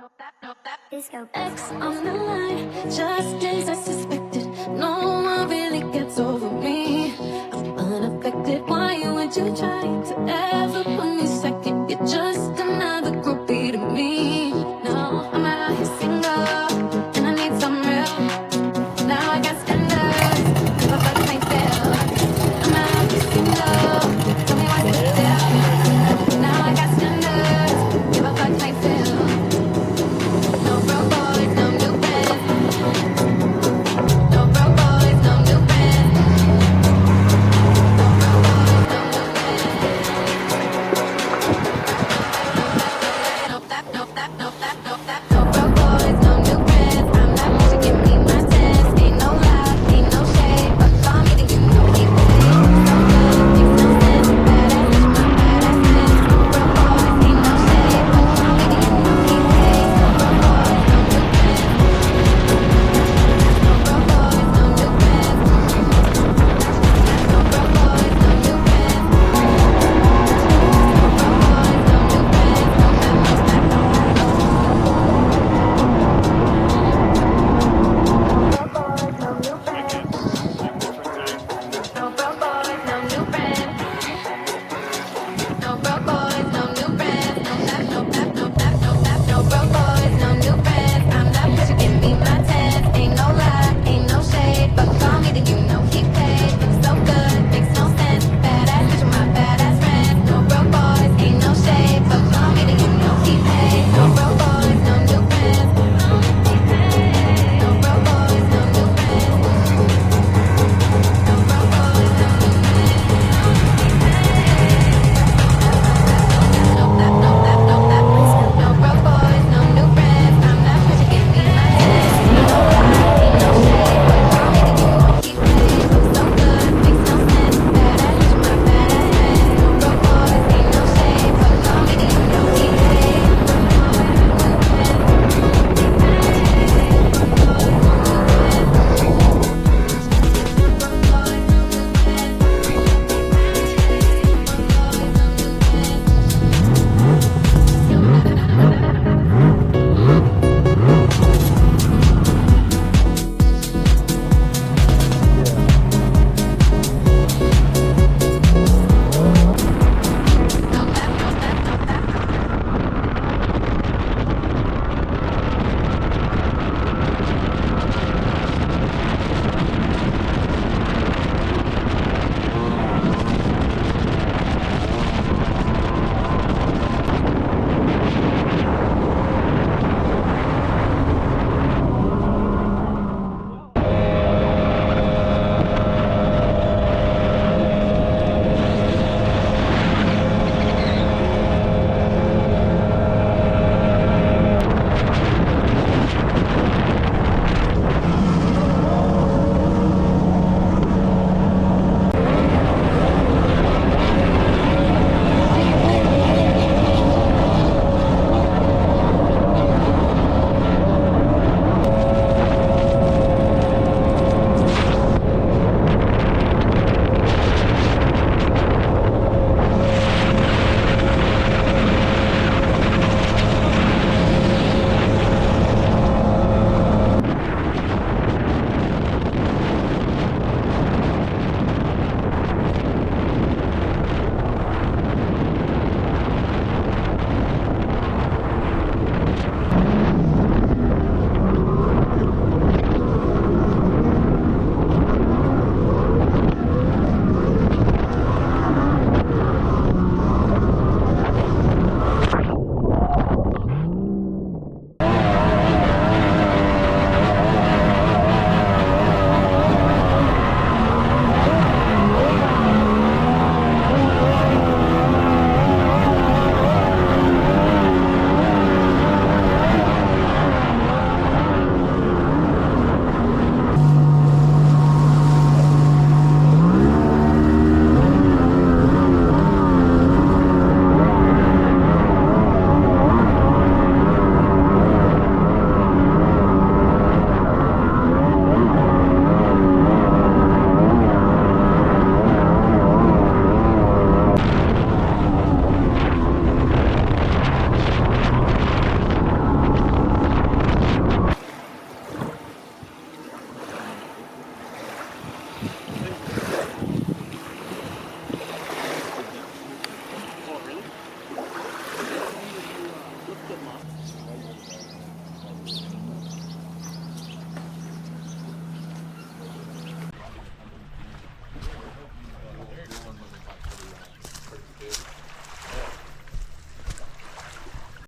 X on the line, just as I suspected. No one really gets over me. I'm unaffected. Why would you try to ever put me second? You're just another groupie to me. No, I'm out here single, and I need some real. Now I got standards, if I fuck myself. I'm out here single, tell me what's the deal. Now I got standards, if I fuck myself. No broke boys, no new friends. No broke boys, no new friends. No broke boys, no new friends. No that, no that, no that, no that. No broke boys, no new friends. I'm not what you give me my test. Ain't no lie, ain't no shade, but for me to you know he paid. So good, makes no sense. Badass bitch, my badass bitch. No broke boys, ain't no shade, but for me to you know he paid. No broke boys, no new friends. No broke boys, no new friends. No broke boys, no new friends. No broke boys, no new friends. No that, no that, no that.